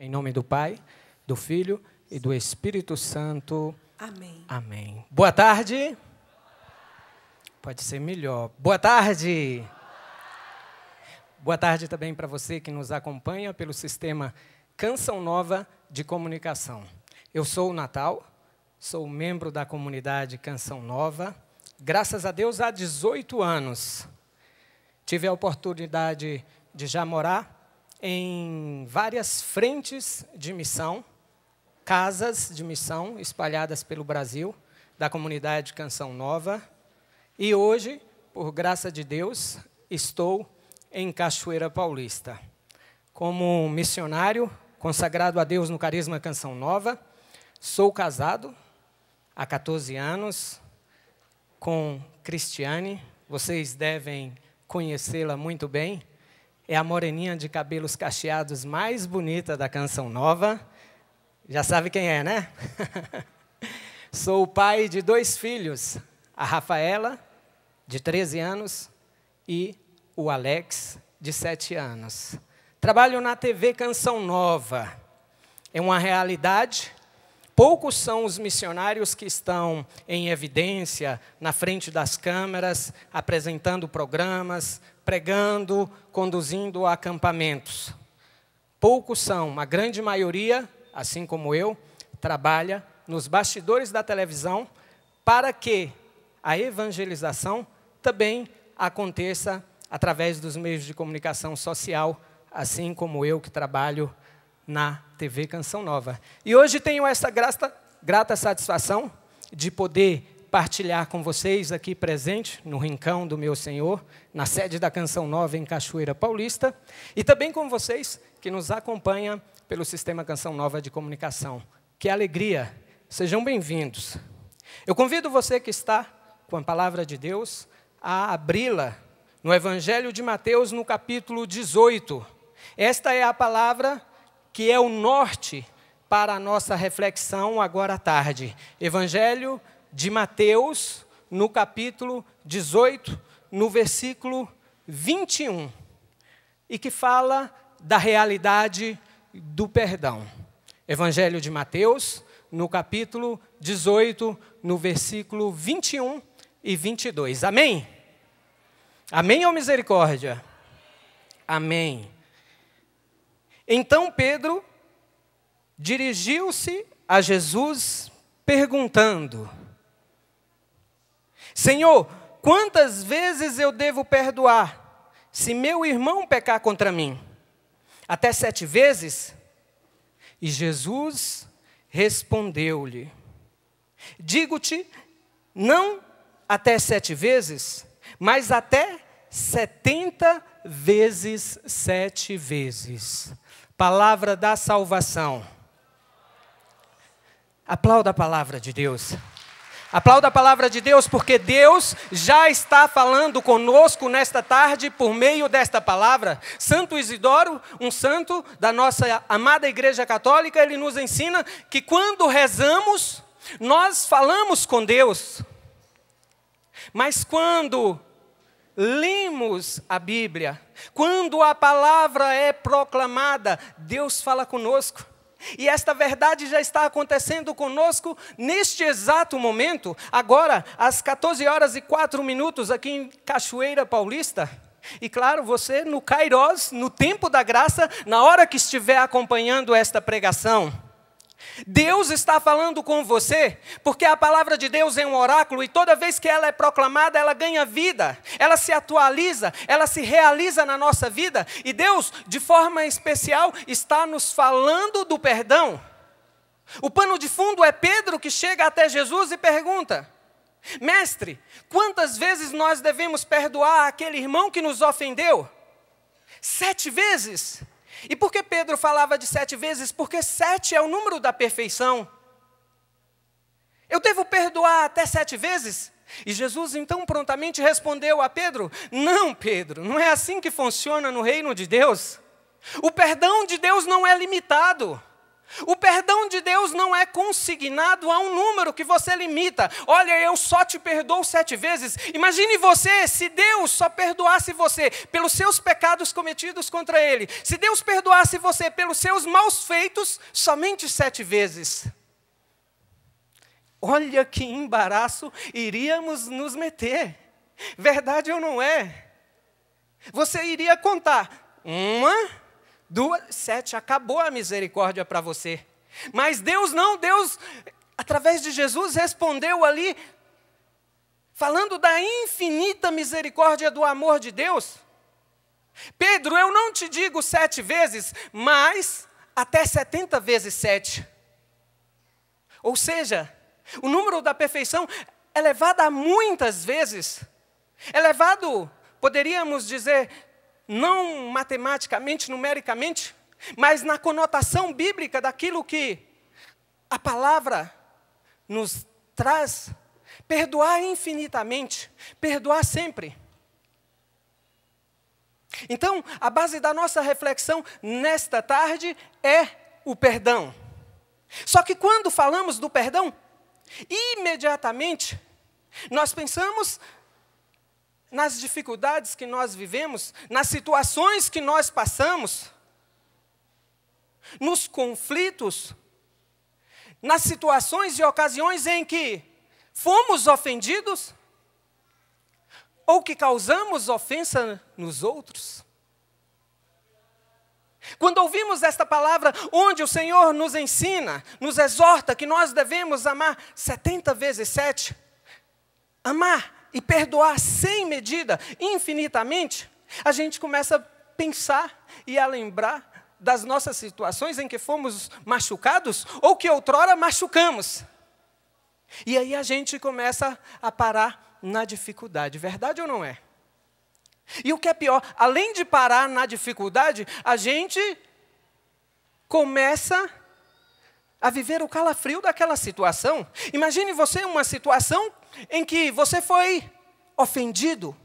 Em nome do Pai, do Filho e do Espírito Santo. Amém. Amém. Boa tarde. Pode ser melhor. Boa tarde. Boa tarde também para você que nos acompanha pelo sistema Canção Nova de Comunicação. Eu sou o Natal, sou membro da comunidade Canção Nova. Graças a Deus, há 18 anos. Tive a oportunidade de já morar em várias frentes de missão, casas de missão espalhadas pelo Brasil, da comunidade Canção Nova. E hoje, por graça de Deus, estou em Cachoeira Paulista. Como missionário, consagrado a Deus no Carisma Canção Nova, sou casado há 14 anos com Cristiane. Vocês devem conhecê-la muito bem. É a moreninha de cabelos cacheados mais bonita da Canção Nova. Já sabe quem é, né? Sou o pai de 2 filhos, a Rafaela, de 13 anos, e o Alex, de 7 anos. Trabalho na TV Canção Nova. É uma realidade. Poucos são os missionários que estão em evidência, na frente das câmeras, apresentando programas, pregando, conduzindo acampamentos. Poucos são, a grande maioria, assim como eu, trabalha nos bastidores da televisão para que a evangelização também aconteça através dos meios de comunicação social, assim como eu que trabalho na TV Canção Nova. E hoje tenho essa grata satisfação de poder partilhar com vocês aqui presente, no rincão do meu Senhor, na sede da Canção Nova em Cachoeira Paulista, e também com vocês que nos acompanham pelo Sistema Canção Nova de Comunicação. Que alegria! Sejam bem-vindos. Eu convido você que está com a Palavra de Deus a abri-la no Evangelho de Mateus, no capítulo 18. Esta é a palavra que é o norte para a nossa reflexão agora à tarde. Evangelho de Mateus, no capítulo 18, no versículo 21, e que fala da realidade do perdão. Evangelho de Mateus, no capítulo 18, no versículo 21 e 22. Amém? Amém ou misericórdia? Amém. Então Pedro dirigiu-se a Jesus perguntando: Senhor, quantas vezes eu devo perdoar se meu irmão pecar contra mim? Até 7 vezes? E Jesus respondeu-lhe: Digo-te, não até 7 vezes, mas até 70 vezes 7 vezes. Palavra da salvação. Aplauda a palavra de Deus. Aplauda a palavra de Deus, porque Deus já está falando conosco nesta tarde por meio desta palavra. Santo Isidoro, um santo da nossa amada Igreja Católica, ele nos ensina que quando rezamos, nós falamos com Deus. Mas quando lemos a Bíblia, quando a palavra é proclamada, Deus fala conosco. E esta verdade já está acontecendo conosco neste exato momento, agora, às 14h04, aqui em Cachoeira Paulista. E claro, você no Kairos, no tempo da graça, na hora que estiver acompanhando esta pregação. Deus está falando com você, porque a palavra de Deus é um oráculo e toda vez que ela é proclamada, ela ganha vida, ela se atualiza, ela se realiza na nossa vida. E Deus, de forma especial, está nos falando do perdão. O pano de fundo é Pedro que chega até Jesus e pergunta: Mestre, quantas vezes nós devemos perdoar aquele irmão que nos ofendeu? 7 vezes? E por que Pedro falava de 7 vezes? Porque 7 é o número da perfeição. Eu devo perdoar até 7 vezes? E Jesus então prontamente respondeu a Pedro: Não, Pedro, não é assim que funciona no reino de Deus. O perdão de Deus não é limitado. O perdão de Deus não é consignado a um número que você limita. Olha, eu só te perdoo 7 vezes. Imagine você, se Deus só perdoasse você pelos seus pecados cometidos contra Ele. Se Deus perdoasse você pelos seus maus feitos, somente 7 vezes. Olha que embaraço iríamos nos meter. Verdade ou não é? Você iria contar 1, 2, 7, acabou a misericórdia para você. Mas Deus não, Deus, através de Jesus, respondeu ali, falando da infinita misericórdia do amor de Deus. Pedro, eu não te digo 7 vezes, mas até 70 vezes 7. Ou seja, o número da perfeição é elevado a muitas vezes. Elevado, poderíamos dizer, não matematicamente, numericamente, mas na conotação bíblica daquilo que a palavra nos traz. Perdoar infinitamente, perdoar sempre. Então, a base da nossa reflexão nesta tarde é o perdão. Só que quando falamos do perdão, imediatamente nós pensamos nas dificuldades que nós vivemos, nas situações que nós passamos, nos conflitos, nas situações e ocasiões em que fomos ofendidos ou que causamos ofensa nos outros. Quando ouvimos esta palavra, onde o Senhor nos ensina, nos exorta que nós devemos amar 70 vezes 7, amar e perdoar sem medida, infinitamente, a gente começa a pensar e a lembrar das nossas situações em que fomos machucados ou que outrora machucamos. E aí a gente começa a parar na dificuldade, verdade ou não é? E o que é pior, além de parar na dificuldade, a gente começa a viver o calafrio daquela situação. Imagine você uma situação em que você foi ofendido,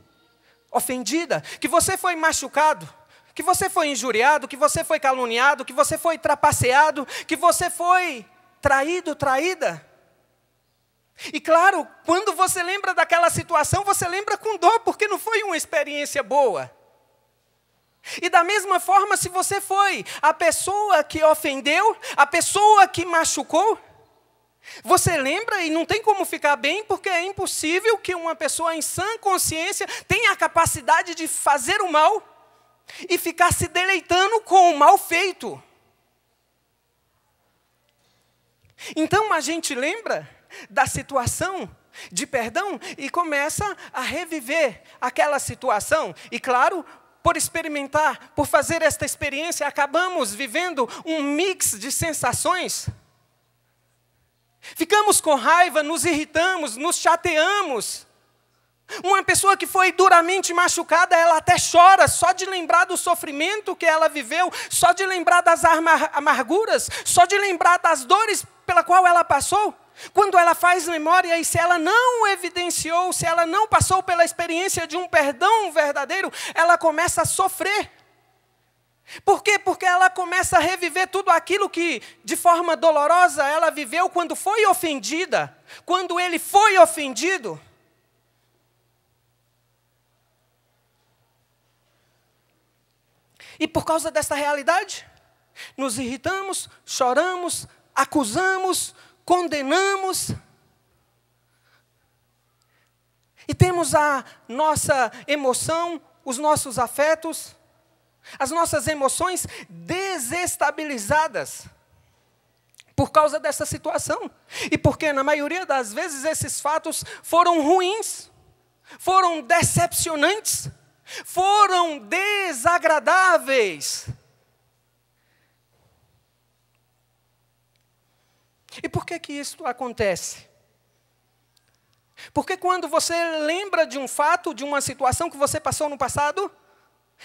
ofendida, que você foi machucado, que você foi injuriado, que você foi caluniado, que você foi trapaceado, que você foi traído, traída. E claro, quando você lembra daquela situação, você lembra com dor, porque não foi uma experiência boa. E da mesma forma, se você foi a pessoa que ofendeu, a pessoa que machucou, você lembra e não tem como ficar bem, porque é impossível que uma pessoa em sã consciência tenha a capacidade de fazer o mal e ficar se deleitando com o mal feito. Então a gente lembra da situação de perdão e começa a reviver aquela situação. E claro, por experimentar, por fazer esta experiência, acabamos vivendo um mix de sensações. Ficamos com raiva, nos irritamos, nos chateamos. Uma pessoa que foi duramente machucada, ela até chora só de lembrar do sofrimento que ela viveu, só de lembrar das amarguras, só de lembrar das dores pela qual ela passou. Quando ela faz memória e se ela não evidenciou, se ela não passou pela experiência de um perdão verdadeiro, ela começa a sofrer. Por quê? Porque ela começa a reviver tudo aquilo que, de forma dolorosa, ela viveu quando foi ofendida, quando ele foi ofendido. E por causa desta realidade, nos irritamos, choramos, acusamos, condenamos. E temos a nossa emoção, os nossos afetos, as nossas emoções desestabilizadas por causa dessa situação. E porque, na maioria das vezes, esses fatos foram ruins, foram decepcionantes, foram desagradáveis. E por que isso acontece? Porque quando você lembra de um fato, de uma situação que você passou no passado,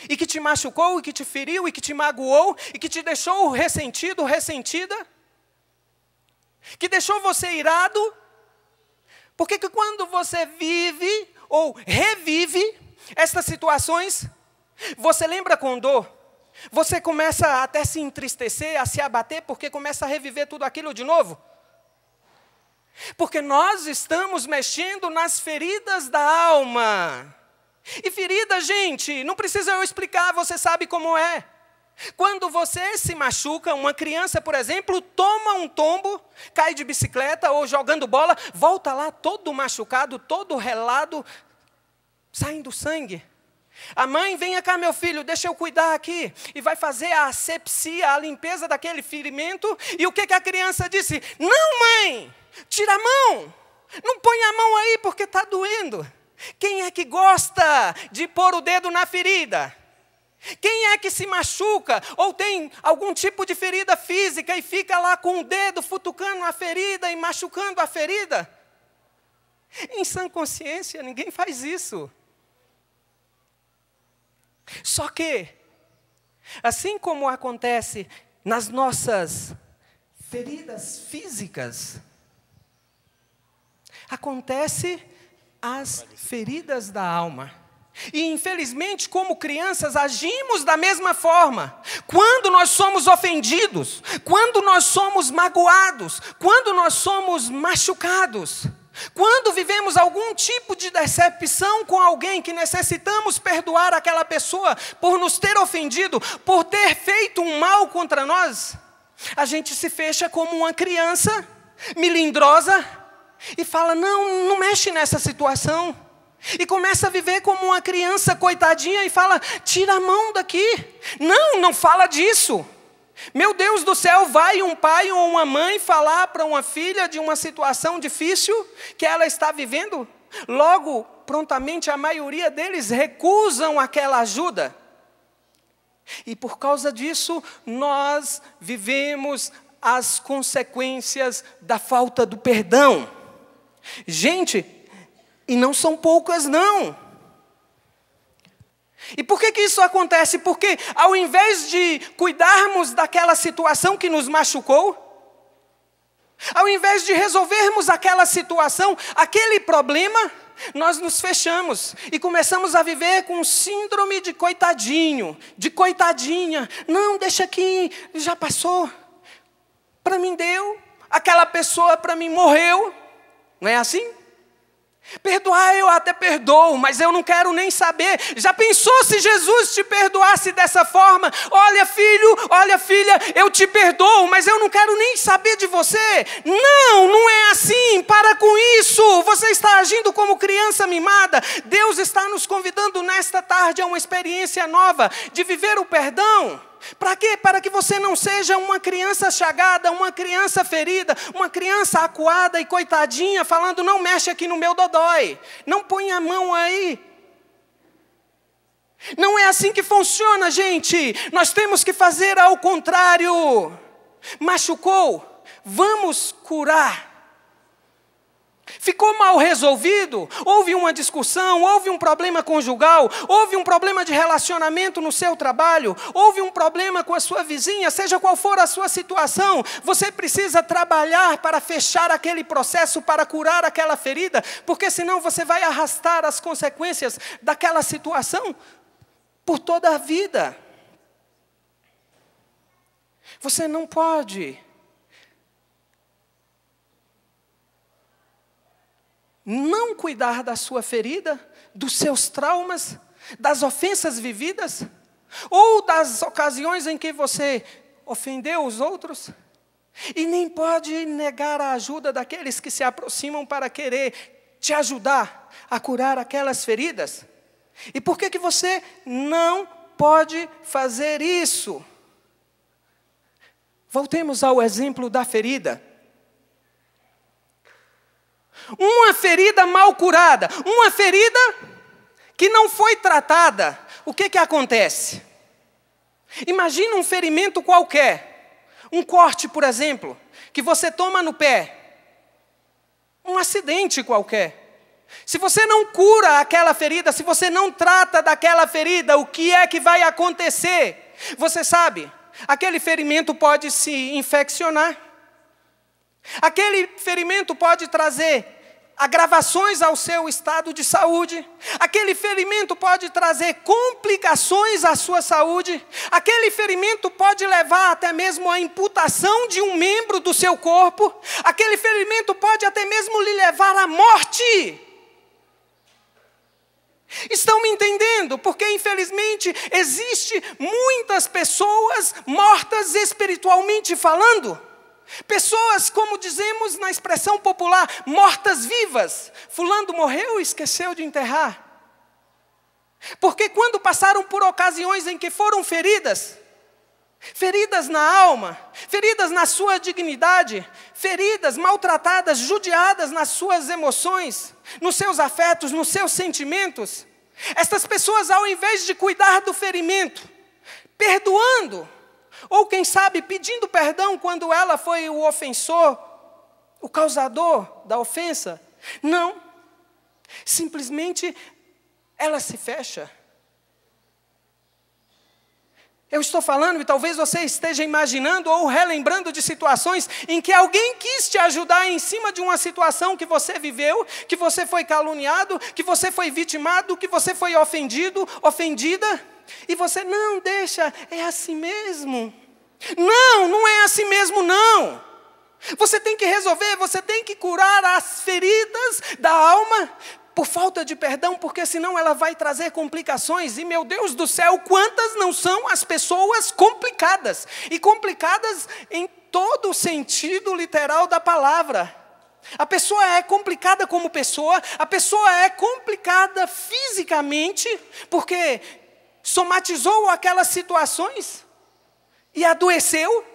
e que te machucou, e que te feriu, e que te magoou, e que te deixou ressentido, ressentida, que deixou você irado, porque que quando você vive ou revive estas situações, você lembra com dor, Você começa até a se entristecer, a se abater, porque começa a reviver tudo aquilo de novo. Porque nós estamos mexendo nas feridas da alma. E ferida, gente, não precisa eu explicar, você sabe como é. Quando você se machuca, uma criança, por exemplo, toma um tombo, cai de bicicleta ou jogando bola, volta lá todo machucado, todo relado, saindo sangue. A mãe, venha cá meu filho, deixa eu cuidar aqui. E vai fazer a asepsia, a limpeza daquele ferimento. E o que a criança disse? Não, mãe, tira a mão. Não põe a mão aí porque está doendo. Quem é que gosta de pôr o dedo na ferida? Quem é que se machuca ou tem algum tipo de ferida física e fica lá com o dedo futucando a ferida e machucando a ferida? Em sã consciência, ninguém faz isso. Só que, assim como acontece nas nossas feridas físicas, acontece as feridas da alma. E, infelizmente, como crianças, agimos da mesma forma. Quando nós somos ofendidos, quando nós somos magoados, quando nós somos machucados, quando vivemos algum tipo de decepção com alguém que necessitamos perdoar aquela pessoa por nos ter ofendido, por ter feito um mal contra nós, a gente se fecha como uma criança melindrosa e fala, não mexe nessa situação. E começa a viver como uma criança coitadinha e fala, tira a mão daqui. Não fala disso. Meu Deus do céu, vai um pai ou uma mãe falar para uma filha de uma situação difícil que ela está vivendo? Logo, prontamente, a maioria deles recusam aquela ajuda. E por causa disso, nós vivemos as consequências da falta do perdão. Gente, e não são poucas, não. E por que isso acontece? Porque ao invés de cuidarmos daquela situação que nos machucou, ao invés de resolvermos aquela situação, aquele problema, nós nos fechamos e começamos a viver com síndrome de coitadinho, de coitadinha. Não, deixa aqui, já passou. Para mim deu, aquela pessoa para mim morreu. Não é assim? Perdoar eu até perdoo, mas eu não quero nem saber. Já pensou se Jesus te perdoasse dessa forma? Olha filho, olha filha, eu te perdoo, mas eu não quero nem saber de você. Não é assim, para com isso. Você está agindo como criança mimada. Deus está nos convidando nesta tarde a uma experiência nova de viver o perdão. Para quê? Para que você não seja uma criança chagada, uma criança ferida, uma criança acuada e coitadinha, falando, não mexe aqui no meu dodói, não põe a mão aí. Não é assim que funciona, gente. Nós temos que fazer ao contrário. Machucou, vamos curar. Ficou mal resolvido, houve uma discussão, houve um problema conjugal, houve um problema de relacionamento no seu trabalho, houve um problema com a sua vizinha, seja qual for a sua situação, você precisa trabalhar para fechar aquele processo, para curar aquela ferida, porque senão você vai arrastar as consequências daquela situação por toda a vida. Você não pode não cuidar da sua ferida, dos seus traumas, das ofensas vividas, ou das ocasiões em que você ofendeu os outros, e nem pode negar a ajuda daqueles que se aproximam para querer te ajudar a curar aquelas feridas. E por que você não pode fazer isso? Voltemos ao exemplo da ferida. Uma ferida mal curada, uma ferida que não foi tratada, o que acontece? Imagina um ferimento qualquer, um corte, por exemplo, que você toma no pé, um acidente qualquer. Se você não cura aquela ferida, se você não trata daquela ferida, o que é que vai acontecer? Você sabe, aquele ferimento pode se infeccionar. Aquele ferimento pode trazer agravações ao seu estado de saúde. Aquele ferimento pode trazer complicações à sua saúde. Aquele ferimento pode levar até mesmo à amputação de um membro do seu corpo. Aquele ferimento pode até mesmo lhe levar à morte. Estão me entendendo? Porque infelizmente existe muitas pessoas mortas espiritualmente falando. Pessoas, como dizemos na expressão popular, mortas-vivas. Fulano morreu e esqueceu de enterrar. Porque quando passaram por ocasiões em que foram feridas, feridas na alma, feridas na sua dignidade, feridas, maltratadas, judiadas nas suas emoções, nos seus afetos, nos seus sentimentos, estas pessoas, ao invés de cuidar do ferimento, perdoando, ou quem sabe pedindo perdão quando ela foi o ofensor, o causador da ofensa, não, simplesmente ela se fecha. Eu estou falando e talvez você esteja imaginando ou relembrando de situações em que alguém quis te ajudar em cima de uma situação que você viveu, que você foi caluniado, que você foi vitimado, que você foi ofendido, ofendida, e você, não, deixa, é assim mesmo. Não, não é assim mesmo, não. Você tem que resolver, você tem que curar as feridas da alma, por falta de perdão, porque senão ela vai trazer complicações. E meu Deus do céu, quantas não são as pessoas complicadas? E complicadas em todo o sentido literal da palavra. A pessoa é complicada como pessoa, a pessoa é complicada fisicamente, porque somatizou aquelas situações e adoeceu.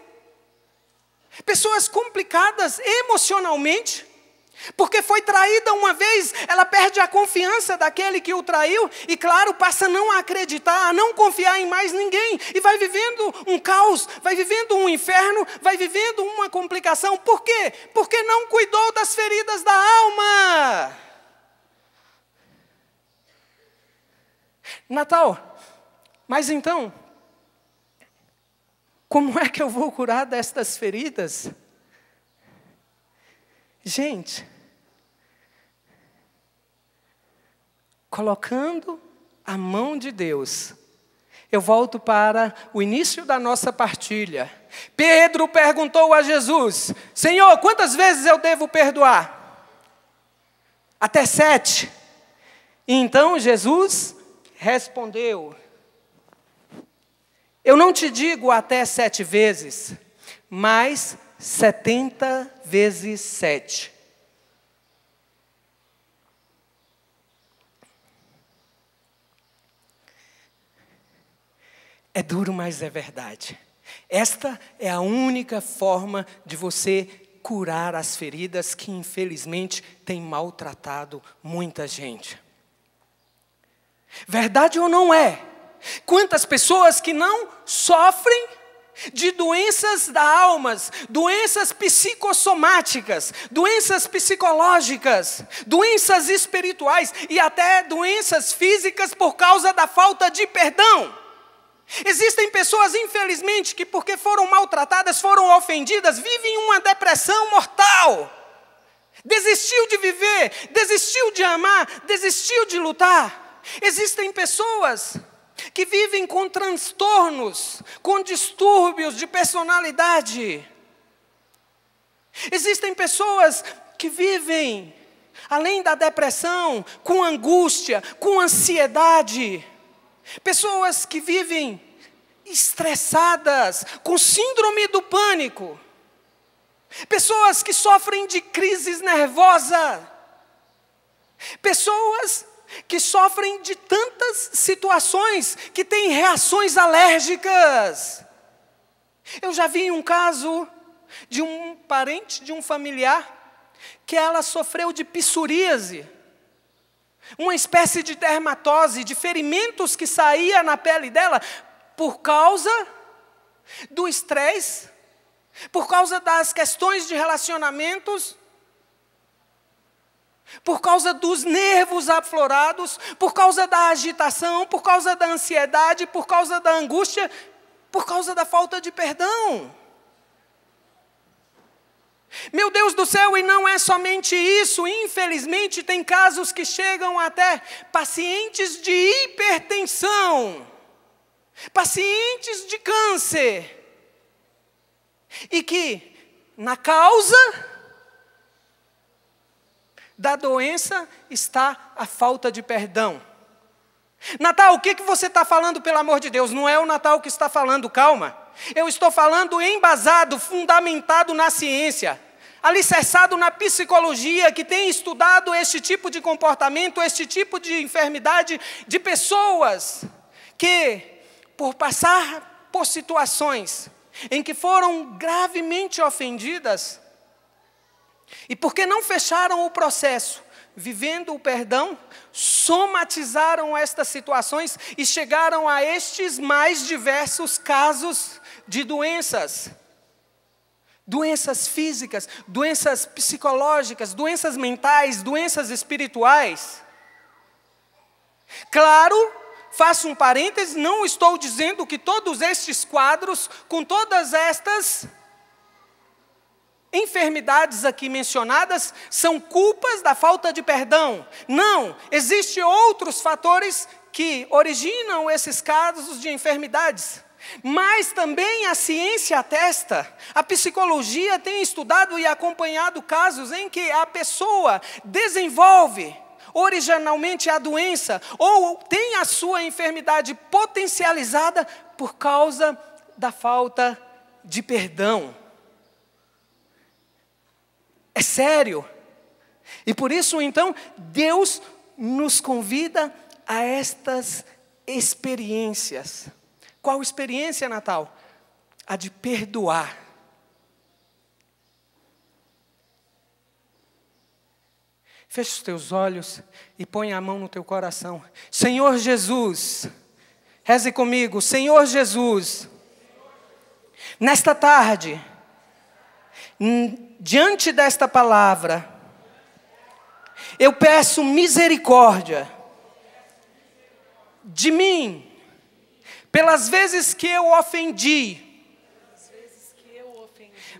Pessoas complicadas emocionalmente, porque foi traída uma vez, ela perde a confiança daquele que o traiu, e claro, passa a não acreditar, a não confiar em mais ninguém, e vai vivendo um caos, vai vivendo um inferno, vai vivendo uma complicação. Por quê? Porque não cuidou das feridas da alma. Natal, mas então, como é que eu vou curar destas feridas? Gente, colocando a mão de Deus, eu volto para o início da nossa partilha. Pedro perguntou a Jesus: Senhor, quantas vezes eu devo perdoar? Até 7. E então Jesus respondeu: eu não te digo até 7 vezes, mas 70 vezes 7. É duro, mas é verdade. Esta é a única forma de você curar as feridas que infelizmente têm maltratado muita gente. Verdade ou não é? Quantas pessoas que não sofrem de doenças da alma, doenças psicossomáticas, doenças psicológicas, doenças espirituais e até doenças físicas por causa da falta de perdão. Existem pessoas, infelizmente, que porque foram maltratadas, foram ofendidas, vivem uma depressão mortal. Desistiu de viver, desistiu de amar, desistiu de lutar. Existem pessoas que vivem com transtornos, com distúrbios de personalidade. Existem pessoas que vivem, além da depressão, com angústia, com ansiedade. Pessoas que vivem estressadas, com síndrome do pânico. Pessoas que sofrem de crises nervosas. Pessoas que sofrem de tantas situações, que têm reações alérgicas. Eu já vi um caso de um parente, de um familiar, que ela sofreu de psoríase, uma espécie de dermatose, de ferimentos que saía na pele dela, por causa do estresse, por causa das questões de relacionamentos, por causa dos nervos aflorados, por causa da agitação, por causa da ansiedade, por causa da angústia, por causa da falta de perdão. Meu Deus do céu, e não é somente isso, infelizmente tem casos que chegam até pacientes de hipertensão, pacientes de câncer, e que na causa da doença está a falta de perdão. Natal, o que você está falando, pelo amor de Deus? Não é o Natal que está falando, calma. Eu estou falando embasado, fundamentado na ciência, alicerçado na psicologia, que tem estudado este tipo de comportamento, este tipo de enfermidade de pessoas que, por passar por situações em que foram gravemente ofendidas, e porque não fecharam o processo, vivendo o perdão, somatizaram estas situações e chegaram a estes mais diversos casos de doenças. Doenças físicas, doenças psicológicas, doenças mentais, doenças espirituais. Claro, faço um parêntese, não estou dizendo que todos estes quadros, com todas estas enfermidades aqui mencionadas, são culpas da falta de perdão. Não, existem outros fatores que originam esses casos de enfermidades. Mas também a ciência atesta, a psicologia tem estudado e acompanhado casos em que a pessoa desenvolve originalmente a doença ou tem a sua enfermidade potencializada por causa da falta de perdão. É sério. E por isso, então, Deus nos convida a estas experiências. Qual experiência, Natal? A de perdoar. Feche os teus olhos e põe a mão no teu coração. Senhor Jesus, reze comigo. Senhor Jesus, nesta tarde, diante desta palavra, eu peço misericórdia de mim, pelas vezes que eu ofendi,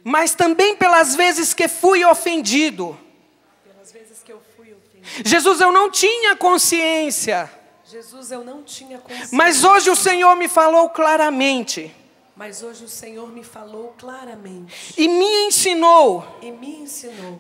mas também pelas vezes que fui ofendido. Jesus, eu não tinha consciência. Jesus, eu não tinha consciência. Mas hoje o Senhor me falou claramente. Mas hoje o Senhor me falou claramente. E me ensinou.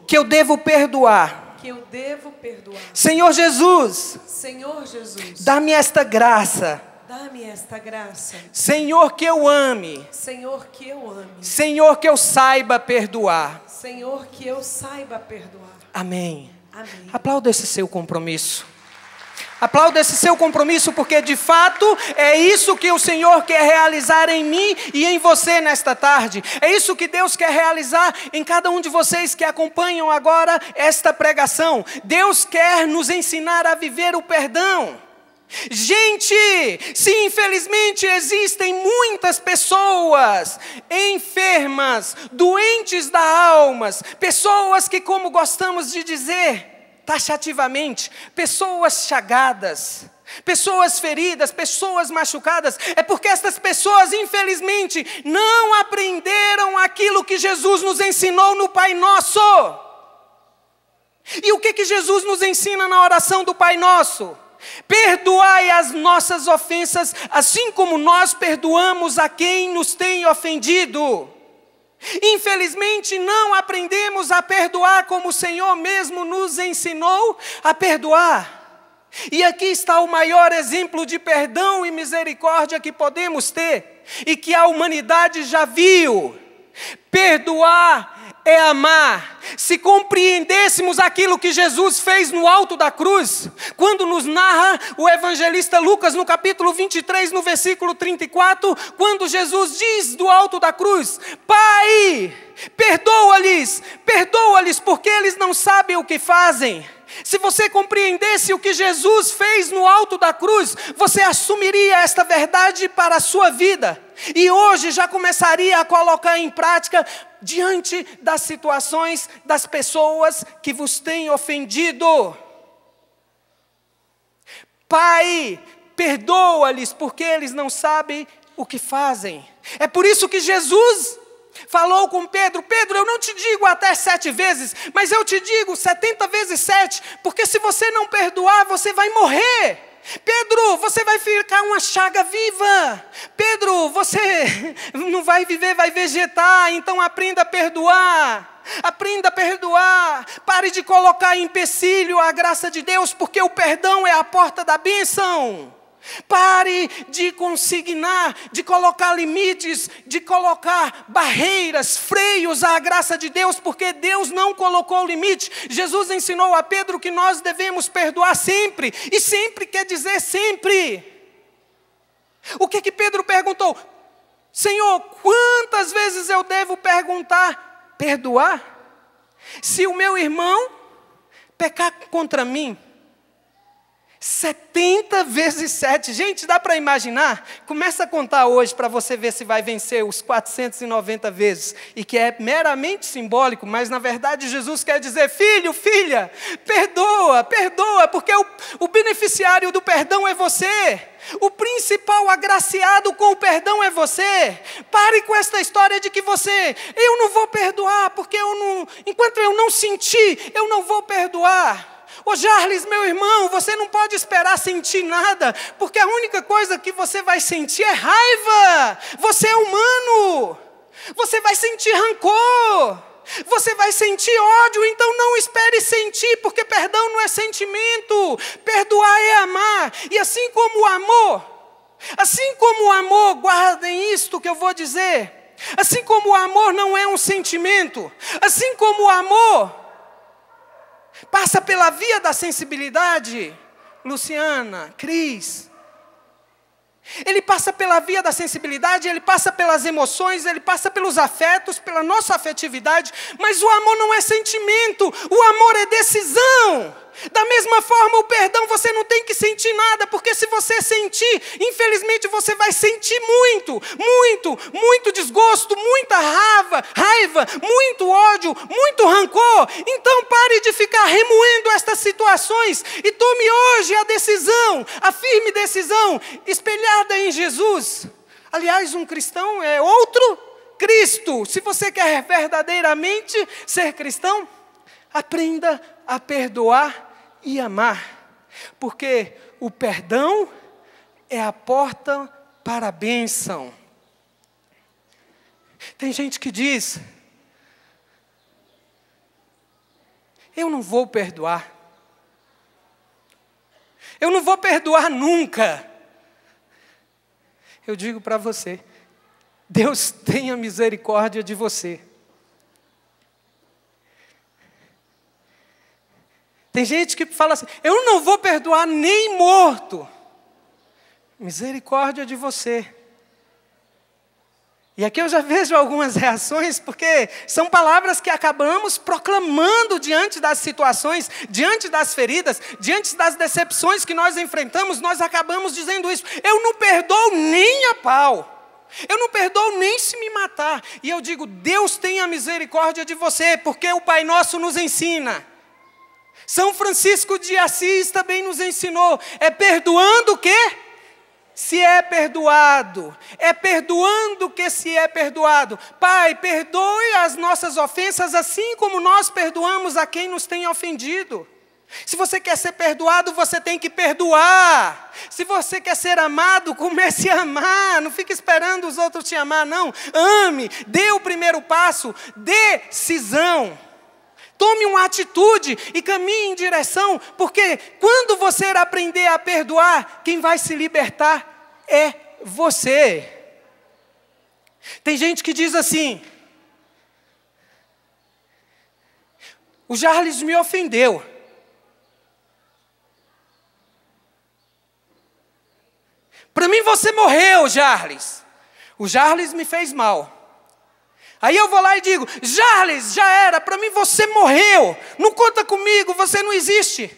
Que eu devo perdoar. Que eu devo perdoar. Senhor Jesus. Senhor Jesus. Dá-me esta graça. Dá-me esta graça. Senhor, que eu ame. Senhor, que eu ame. Senhor, que eu saiba perdoar. Senhor, que eu saiba perdoar. Amém. Amém. Aplauda esse seu compromisso. Aplauda esse seu compromisso, porque de fato é isso que o Senhor quer realizar em mim e em você nesta tarde. É isso que Deus quer realizar em cada um de vocês que acompanham agora esta pregação. Deus quer nos ensinar a viver o perdão. Gente, se infelizmente existem muitas pessoas enfermas, doentes da alma, pessoas que, como gostamos de dizer taxativamente, pessoas chagadas, pessoas feridas, pessoas machucadas, é porque estas pessoas infelizmente não aprenderam aquilo que Jesus nos ensinou no Pai Nosso. E o que Jesus nos ensina na oração do Pai Nosso? Perdoai as nossas ofensas, assim como nós perdoamos a quem nos tem ofendido. Infelizmente não aprendemos a perdoar como o Senhor mesmo nos ensinou a perdoar. E aqui está o maior exemplo de perdão e misericórdia que podemos ter e que a humanidade já viu. Perdoar é amar. Se compreendêssemos aquilo que Jesus fez no alto da cruz, quando nos narra o evangelista Lucas no capítulo 23, no versículo 34, quando Jesus diz do alto da cruz: Pai, perdoa-lhes porque eles não sabem o que fazem. Se você compreendesse o que Jesus fez no alto da cruz, você assumiria esta verdade para a sua vida. E hoje já começaria a colocar em prática diante das situações das pessoas que vos têm ofendido. Pai, perdoa-lhes porque eles não sabem o que fazem. É por isso que Jesus falou com Pedro: Pedro, eu não te digo até 7 vezes, mas eu te digo 70 vezes 7, porque se você não perdoar, você vai morrer. Pedro, você vai ficar uma chaga viva. Pedro, você não vai viver, vai vegetar. Então aprenda a perdoar. Aprenda a perdoar. Pare de colocar em empecilho a graça de Deus, porque o perdão é a porta da bênção. Pare de consignar, de colocar limites, de colocar barreiras, freios à graça de Deus, porque Deus não colocou limite. Jesus ensinou a Pedro que nós devemos perdoar sempre, e sempre quer dizer sempre. O que Pedro perguntou? Senhor, quantas vezes eu devo perdoar? Se o meu irmão pecar contra mim, 70 vezes 7. Gente, dá para imaginar? Começa a contar hoje para você ver se vai vencer os 490 vezes. E que é meramente simbólico, mas na verdade Jesus quer dizer: filho, filha, perdoa, perdoa, porque o beneficiário do perdão é você. O principal agraciado com o perdão é você. Pare com esta história de que eu não vou perdoar, porque enquanto eu não sentir, eu não vou perdoar. Ô Jarles, meu irmão, você não pode esperar sentir nada, porque a única coisa que você vai sentir é raiva. Você é humano. Você vai sentir rancor. Você vai sentir ódio, então não espere sentir, porque perdão não é sentimento. Perdoar é amar. E assim como o amor, guardem isto que eu vou dizer. Assim como o amor não é um sentimento, assim como o amor passa pela via da sensibilidade, Luciana, Cris, ele passa pela via da sensibilidade, ele passa pelas emoções, ele passa pelos afetos, pela nossa afetividade, mas o amor não é sentimento, o amor é decisão. Da mesma forma, o perdão você não tem que sentir nada, porque se você sentir, infelizmente você vai sentir muito desgosto, muita raiva, muito ódio, muito rancor. Então pare de ficar remoendo estas situações e tome hoje a firme decisão, espelhada em Jesus. Aliás, um cristão é outro Cristo. Se você quer verdadeiramente ser cristão, aprenda a perdoar e amar, porque o perdão é a porta para a bênção. Tem gente que diz: eu não vou perdoar, eu não vou perdoar nunca. Eu digo para você, Deus tenha misericórdia de você. Tem gente que fala assim: eu não vou perdoar nem morto. Misericórdia de você. E aqui eu já vejo algumas reações, porque são palavras que acabamos proclamando diante das situações, diante das feridas, diante das decepções que nós enfrentamos, nós acabamos dizendo isso: eu não perdoo nem a pau. Eu não perdoo nem se me matar. E eu digo: Deus tenha misericórdia de você, porque o Pai Nosso nos ensina. São Francisco de Assis também nos ensinou: é perdoando o quê? Se é perdoado. É perdoando que se é perdoado. Pai, perdoe as nossas ofensas, assim como nós perdoamos a quem nos tem ofendido. Se você quer ser perdoado, você tem que perdoar. Se você quer ser amado, comece a amar. Não fique esperando os outros te amar, não. Ame, dê o primeiro passo, decisão. Tome uma atitude e caminhe em direção, porque quando você aprender a perdoar, quem vai se libertar é você. Tem gente que diz assim: o Jarles me ofendeu. Para mim você morreu, Jarles. O Jarles me fez mal. Aí eu vou lá e digo: Jarles, já era, para mim você morreu, não conta comigo, você não existe.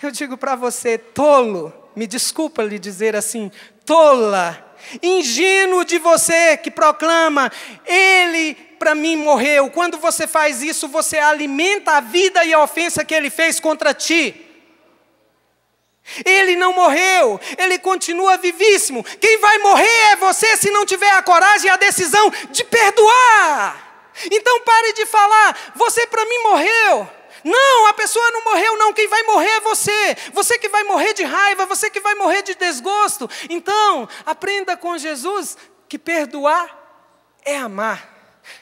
Eu digo para você: tolo, me desculpa lhe dizer assim, tola, ingênuo de você que proclama, ele para mim morreu. Quando você faz isso, você alimenta a vida e a ofensa que ele fez contra ti. Ele não morreu, ele continua vivíssimo. Quem vai morrer é você se não tiver a coragem e a decisão de perdoar. Então pare de falar, você para mim morreu. Não, a pessoa não morreu não, quem vai morrer é você. Você que vai morrer de raiva, você que vai morrer de desgosto. Então, aprenda com Jesus que perdoar é amar.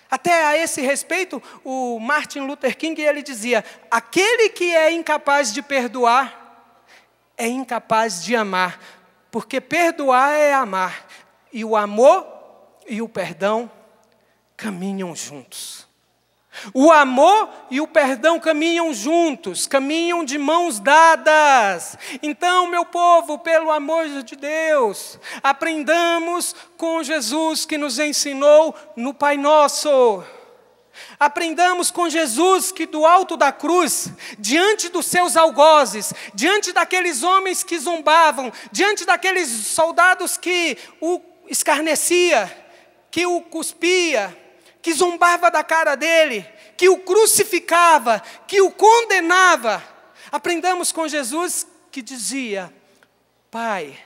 Até a esse respeito, o Martin Luther King, ele dizia, aquele que é incapaz de perdoar, é incapaz de amar, porque perdoar é amar, e o amor e o perdão caminham juntos. O amor e o perdão caminham juntos, caminham de mãos dadas. Então, meu povo, pelo amor de Deus, aprendamos com Jesus que nos ensinou no Pai Nosso. Aprendamos com Jesus que do alto da cruz, diante dos seus algozes, diante daqueles homens que zombavam, diante daqueles soldados que o escarnecia, que o cuspia, que zombava da cara dele, que o crucificava, que o condenava. Aprendamos com Jesus que dizia, Pai,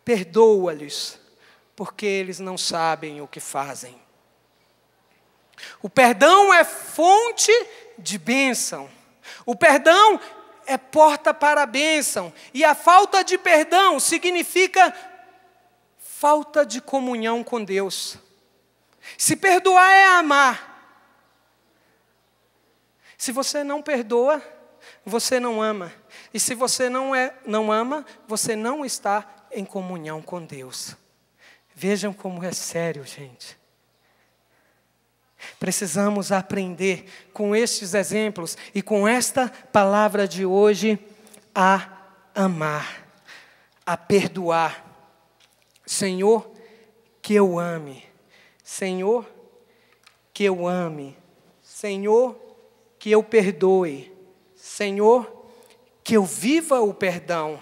perdoa-lhes, porque eles não sabem o que fazem. O perdão é fonte de bênção. O perdão é porta para a bênção. E a falta de perdão significa falta de comunhão com Deus. Se perdoar é amar. Se você não perdoa, você não ama. E se você não ama, você não está em comunhão com Deus. Vejam como é sério, gente. Precisamos aprender com estes exemplos e com esta palavra de hoje a amar, a perdoar. Senhor, que eu ame. Senhor, que eu ame. Senhor, que eu perdoe. Senhor, que eu viva o perdão.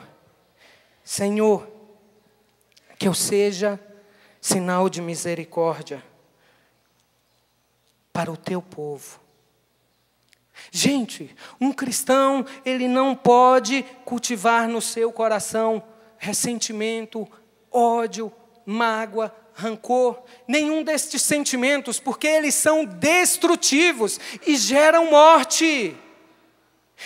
Senhor, que eu seja sinal de misericórdia para o teu povo. Gente, um cristão, ele não pode cultivar no seu coração ressentimento, ódio, mágoa, rancor, nenhum destes sentimentos, porque eles são destrutivos e geram morte.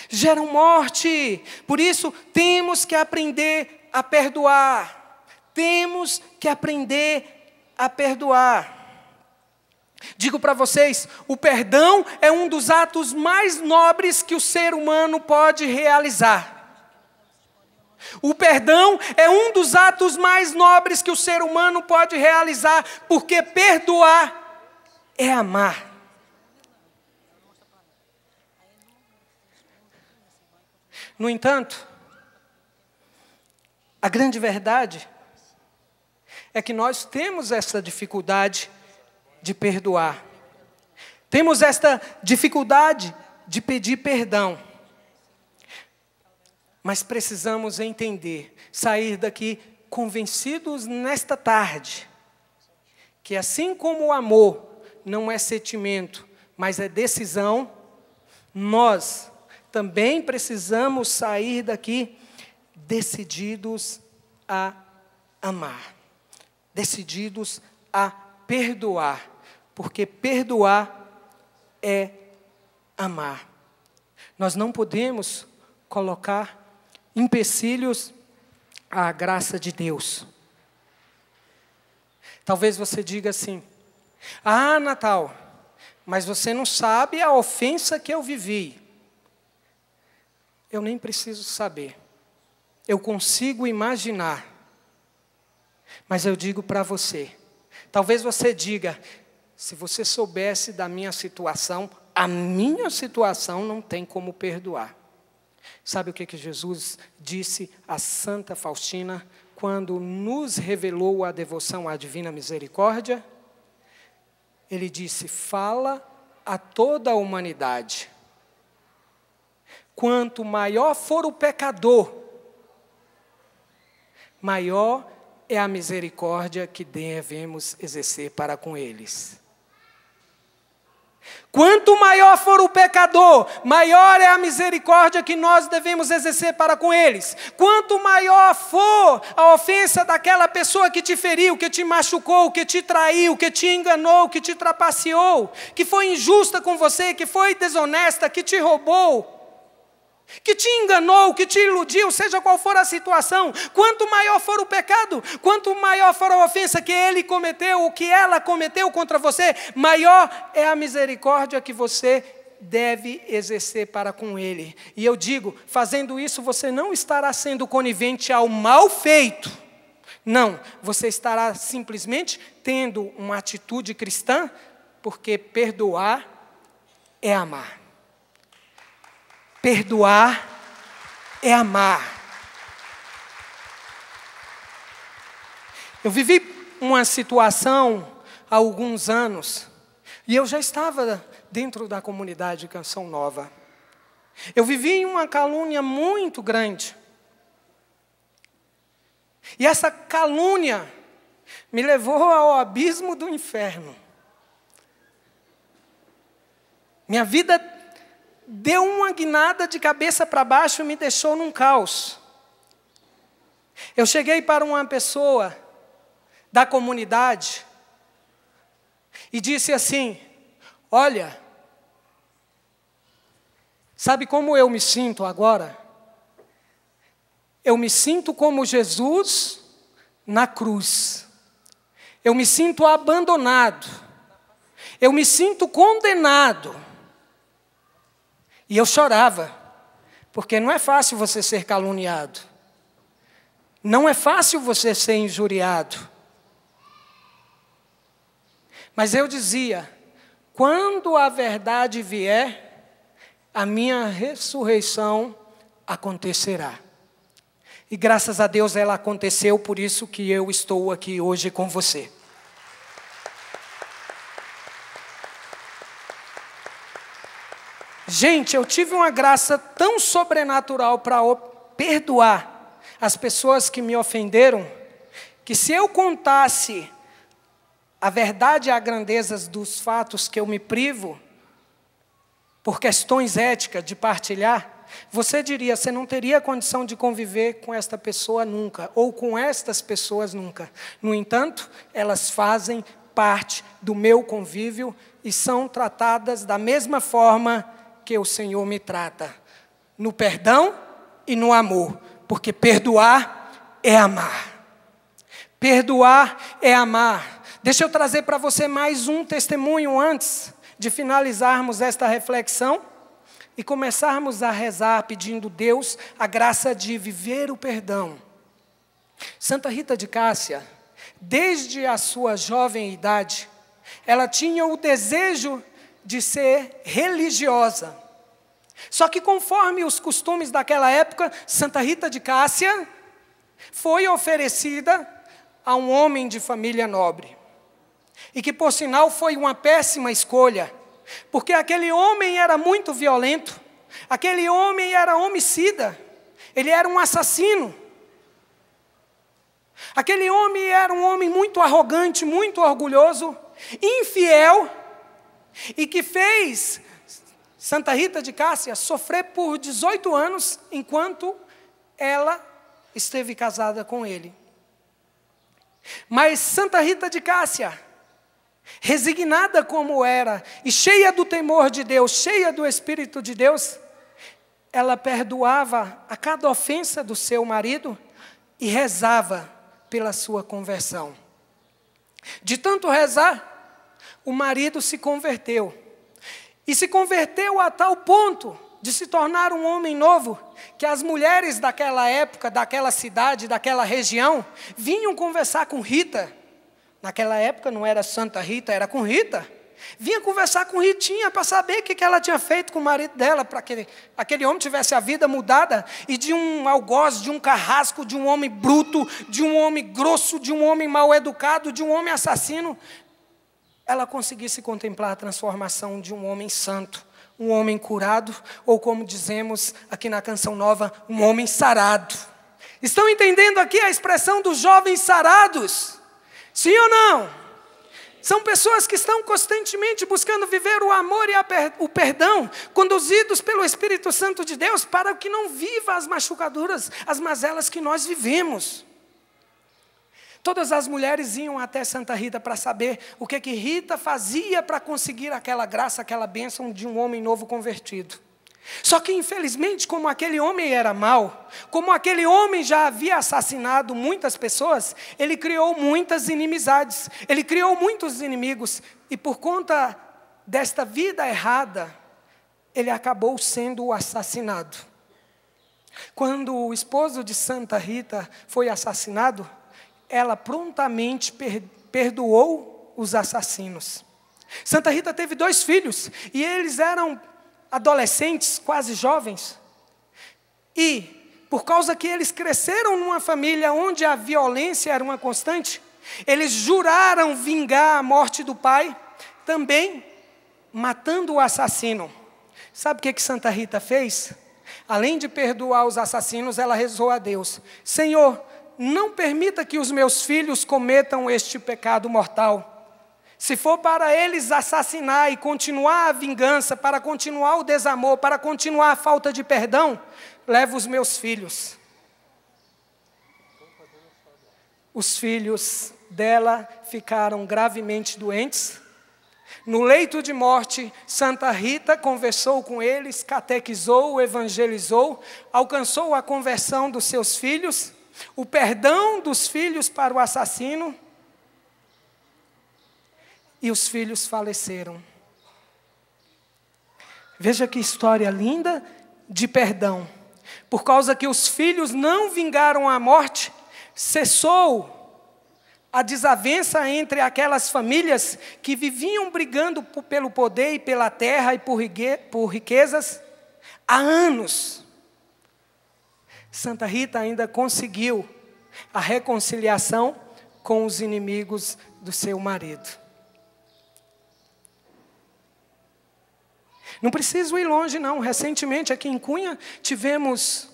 Geram morte. Por isso, temos que aprender a perdoar. Temos que aprender a perdoar. Digo para vocês, o perdão é um dos atos mais nobres que o ser humano pode realizar. O perdão é um dos atos mais nobres que o ser humano pode realizar, porque perdoar é amar. No entanto, a grande verdade é que nós temos essa dificuldade de perdoar. Temos esta dificuldade de pedir perdão. Mas precisamos entender, sair daqui convencidos nesta tarde, que assim como o amor não é sentimento, mas é decisão, nós também precisamos sair daqui decididos a amar, decididos a perdoar. Porque perdoar é amar. Nós não podemos colocar empecilhos à graça de Deus. Talvez você diga assim, Natal, mas você não sabe a ofensa que eu vivi. Eu nem preciso saber. Eu consigo imaginar. Mas eu digo para você, talvez você diga, se você soubesse da minha situação, a minha situação não tem como perdoar. Sabe o que Jesus disse a Santa Faustina quando nos revelou a devoção à Divina Misericórdia? Ele disse, fala a toda a humanidade. Quanto maior for o pecador, maior é a misericórdia que devemos exercer para com eles. Quanto maior for o pecador, maior é a misericórdia que nós devemos exercer para com eles. Quanto maior for a ofensa daquela pessoa que te feriu, que te machucou, que te traiu, que te enganou, que te trapaceou, que foi injusta com você, que foi desonesta, que te roubou, que te enganou, que te iludiu, seja qual for a situação, quanto maior for o pecado, quanto maior for a ofensa que ele cometeu, ou que ela cometeu contra você, maior é a misericórdia que você deve exercer para com ele. E eu digo, fazendo isso, você não estará sendo conivente ao mal feito. Não, você estará simplesmente tendo uma atitude cristã, porque perdoar é amar. Perdoar é amar. Eu vivi uma situação há alguns anos, e eu já estava dentro da comunidade Canção Nova. Eu vivi uma calúnia muito grande. E essa calúnia me levou ao abismo do inferno. Minha vida deu uma guinada de cabeça para baixo e me deixou num caos. Eu cheguei para uma pessoa da comunidade e disse assim: olha, sabe como eu me sinto agora? Eu me sinto como Jesus na cruz. Eu me sinto abandonado. Eu me sinto condenado. E eu chorava, porque não é fácil você ser caluniado. Não é fácil você ser injuriado. Mas eu dizia, quando a verdade vier, a minha ressurreição acontecerá. E graças a Deus ela aconteceu, por isso que eu estou aqui hoje com você. Gente, eu tive uma graça tão sobrenatural para perdoar as pessoas que me ofenderam, que se eu contasse a verdade e a grandeza dos fatos que eu me privo, por questões éticas de partilhar, você diria, você não teria condição de conviver com esta pessoa nunca, ou com estas pessoas nunca. No entanto, elas fazem parte do meu convívio e são tratadas da mesma forma que o Senhor me trata, no perdão e no amor, porque perdoar é amar. Perdoar é amar. Deixa eu trazer para você mais um testemunho antes de finalizarmos esta reflexão e começarmos a rezar pedindo a Deus a graça de viver o perdão. Santa Rita de Cássia, desde a sua jovem idade, ela tinha o desejo de ser religiosa. Só que conforme os costumes daquela época, Santa Rita de Cássia foi oferecida a um homem de família nobre. E que, por sinal, foi uma péssima escolha, porque aquele homem era muito violento, aquele homem era homicida, ele era um assassino. Aquele homem era um homem muito arrogante, muito orgulhoso, infiel, e que fez Santa Rita de Cássia sofrer por 18 anos, enquanto ela esteve casada com ele. Mas Santa Rita de Cássia, resignada como era, e cheia do temor de Deus, cheia do Espírito de Deus, ela perdoava a cada ofensa do seu marido e rezava pela sua conversão. De tanto rezar, o marido se converteu. E se converteu a tal ponto de se tornar um homem novo, que as mulheres daquela época, daquela cidade, daquela região, vinham conversar com Rita. Naquela época não era Santa Rita, era com Rita. Vinha conversar com Ritinha para saber o que ela tinha feito com o marido dela, para que aquele homem tivesse a vida mudada, e de um algoz, de um carrasco, de um homem bruto, de um homem grosso, de um homem mal educado, de um homem assassino, ela conseguisse contemplar a transformação de um homem santo, um homem curado, ou como dizemos aqui na Canção Nova, um homem sarado. Estão entendendo aqui a expressão dos jovens sarados? Sim ou não? São pessoas que estão constantemente buscando viver o amor e o perdão, conduzidos pelo Espírito Santo de Deus, para que não viva as machucaduras, as mazelas que nós vivemos. Todas as mulheres iam até Santa Rita para saber o que Rita fazia para conseguir aquela graça, aquela bênção de um homem novo convertido. Só que, infelizmente, como aquele homem era mau, como aquele homem já havia assassinado muitas pessoas, ele criou muitas inimizades, ele criou muitos inimigos, e por conta desta vida errada, ele acabou sendo assassinado. Quando o esposo de Santa Rita foi assassinado, ela prontamente perdoou os assassinos. Santa Rita teve 2 filhos, e eles eram adolescentes, quase jovens, e por causa que eles cresceram numa família onde a violência era uma constante, eles juraram vingar a morte do pai, também matando o assassino. Sabe o que Santa Rita fez? Além de perdoar os assassinos, ela rezou a Deus: Senhor, não permita que os meus filhos cometam este pecado mortal. Se for para eles assassinar e continuar a vingança, para continuar o desamor, para continuar a falta de perdão, leva os meus filhos. Os filhos dela ficaram gravemente doentes. No leito de morte, Santa Rita conversou com eles, catequizou, evangelizou, alcançou a conversão dos seus filhos, o perdão dos filhos para o assassino, e os filhos faleceram. Veja que história linda de perdão. Por causa que os filhos não vingaram a morte, cessou a desavença entre aquelas famílias que viviam brigando pelo poder e pela terra e por riquezas há anos. Santa Rita ainda conseguiu a reconciliação com os inimigos do seu marido. Não preciso ir longe, não. Recentemente, aqui em Cunha, tivemos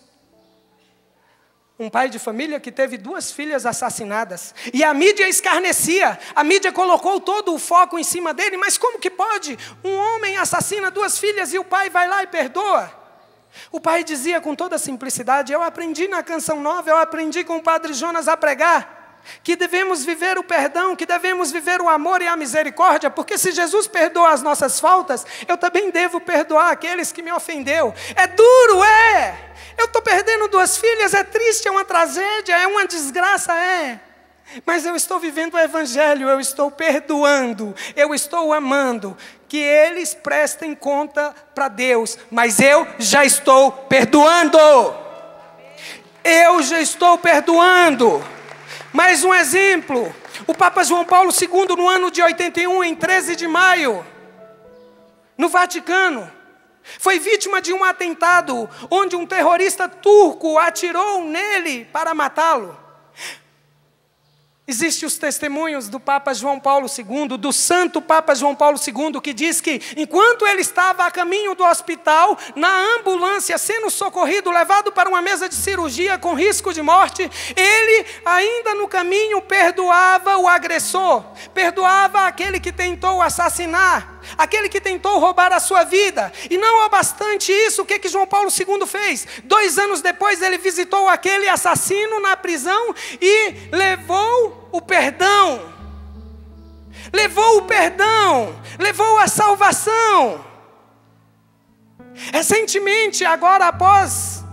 um pai de família que teve 2 filhas assassinadas. E a mídia escarnecia. A mídia colocou todo o foco em cima dele. Mas como que pode? Um homem assassina 2 filhas e o pai vai lá e perdoa. O pai dizia com toda simplicidade: eu aprendi na Canção Nova, eu aprendi com o Padre Jonas a pregar, que devemos viver o perdão, que devemos viver o amor e a misericórdia, porque se Jesus perdoa as nossas faltas, eu também devo perdoar aqueles que me ofendeu. É duro, é! Eu estou perdendo 2 filhas, é triste, é uma tragédia, é uma desgraça, é. Mas eu estou vivendo o Evangelho, eu estou perdoando, eu estou amando. Que eles prestem conta para Deus, mas eu já estou perdoando. Eu já estou perdoando. Mais um exemplo, o Papa João Paulo II, no ano de 81, em 13 de maio, no Vaticano, foi vítima de um atentado, onde um terrorista turco atirou nele para matá-lo. Existem os testemunhos do Papa João Paulo II, do Santo Papa João Paulo II, que diz que, enquanto ele estava a caminho do hospital, na ambulância, sendo socorrido, levado para uma mesa de cirurgia com risco de morte, ele, ainda no caminho, perdoava o agressor, perdoava aquele que tentou assassinar, aquele que tentou roubar a sua vida. E não obstante isso, o que João Paulo II fez? 2 anos depois, ele visitou aquele assassino na prisão e levou o perdão, levou a salvação. Recentemente, agora após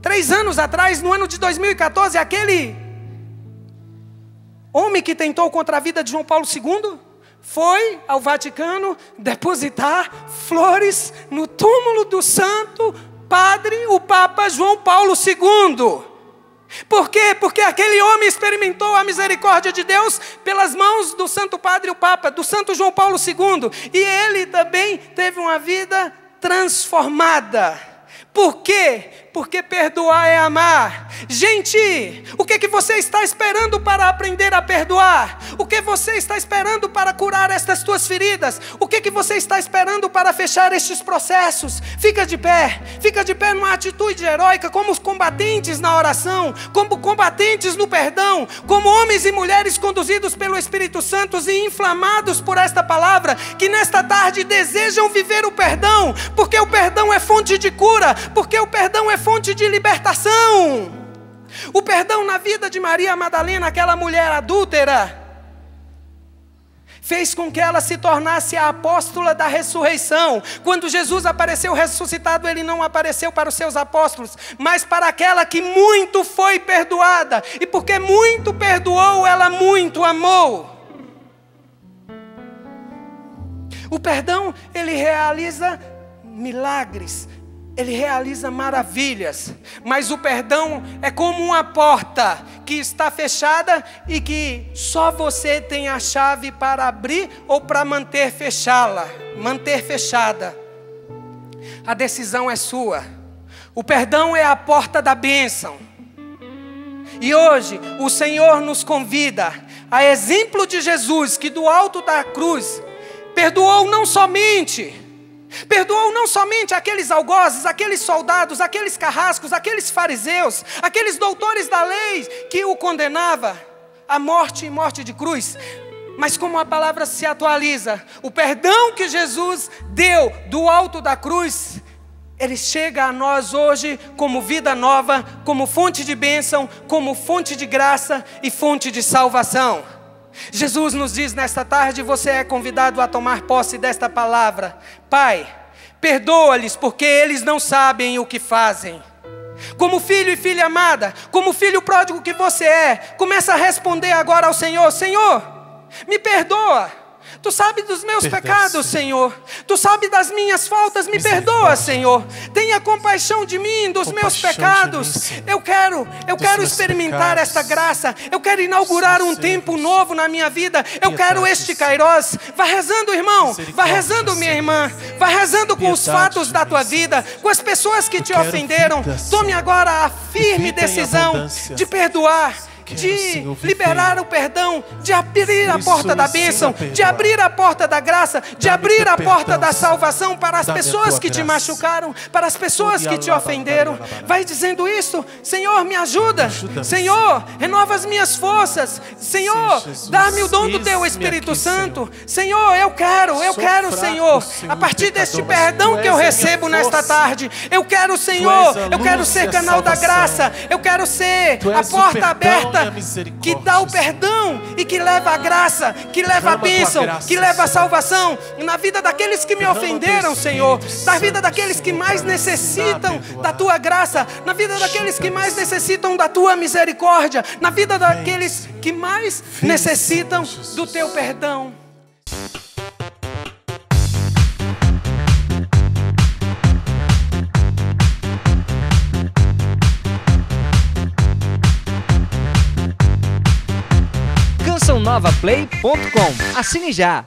3 anos atrás, no ano de 2014, aquele homem que tentou contra a vida de João Paulo II foi ao Vaticano depositar flores no túmulo do Santo Padre, o Papa João Paulo II. Por quê? Porque aquele homem experimentou a misericórdia de Deus pelas mãos do Santo Padre, o Papa, do Santo João Paulo II. E ele também teve uma vida transformada. Por quê? Porque perdoar é amar. Gente, o que você está esperando para aprender a perdoar? O que você está esperando para curar estas tuas feridas? O que você está esperando para fechar estes processos? Fica de pé numa atitude heróica, como os combatentes na oração, como combatentes no perdão, como homens e mulheres conduzidos pelo Espírito Santo e inflamados por esta palavra, que nesta tarde desejam viver o perdão, porque o perdão é fonte de cura, porque o perdão é fonte de libertação. O perdão na vida de Maria Madalena, aquela mulher adúltera, fez com que ela se tornasse a apóstola da ressurreição. Quando Jesus apareceu ressuscitado, ele não apareceu para os seus apóstolos, mas para aquela que muito foi perdoada. E porque muito perdoou, ela muito amou. O perdão, ele realiza milagres, ele realiza maravilhas, mas o perdão é como uma porta que está fechada e que só você tem a chave para abrir ou para manter fechada. A decisão é sua. O perdão é a porta da bênção. E hoje o Senhor nos convida, a exemplo de Jesus, que do alto da cruz perdoou não somente aqueles algozes, aqueles soldados, aqueles carrascos, aqueles fariseus, aqueles doutores da lei que o condenavam à morte e morte de cruz. Mas como a palavra se atualiza, o perdão que Jesus deu do alto da cruz, ele chega a nós hoje como vida nova, como fonte de bênção, como fonte de graça e fonte de salvação. Jesus nos diz nesta tarde, você é convidado a tomar posse desta palavra. Pai, perdoa-lhes porque eles não sabem o que fazem. Como filho e filha amada, como filho pródigo que você é, começa a responder agora ao Senhor: Senhor, me perdoa. Tu sabes dos meus pecados, Senhor. Tu sabes das minhas faltas, me perdoa, Senhor. Tenha compaixão de mim, dos meus pecados. Eu quero experimentar esta graça. Eu quero inaugurar um tempo novo na minha vida. Eu quero este Kairos. Vai rezando, irmão. Vai rezando, minha irmã. Vai rezando com os fatos da tua vida, com as pessoas que te ofenderam. Tome agora a firme decisão de perdoar, de liberar o perdão, de abrir a porta da bênção, de abrir a porta da graça, de abrir a porta da salvação para as pessoas que te machucaram, para as pessoas que te ofenderam. Vai dizendo isso: Senhor, me ajuda. Senhor, renova as minhas forças. Senhor, dá-me o dom do teu Espírito Santo. Senhor, eu quero, Senhor, a partir deste perdão que eu recebo nesta tarde, eu quero, Senhor, eu quero ser canal da graça, eu quero ser a porta aberta que dá o perdão e que leva a graça, que leva a bênção, que leva a salvação na vida daqueles que me ofenderam, Senhor, na vida daqueles que mais necessitam da tua graça, na vida daqueles que mais necessitam da tua misericórdia, na vida daqueles que mais necessitam do teu perdão. CançãoNovaPlay.com. Assine já!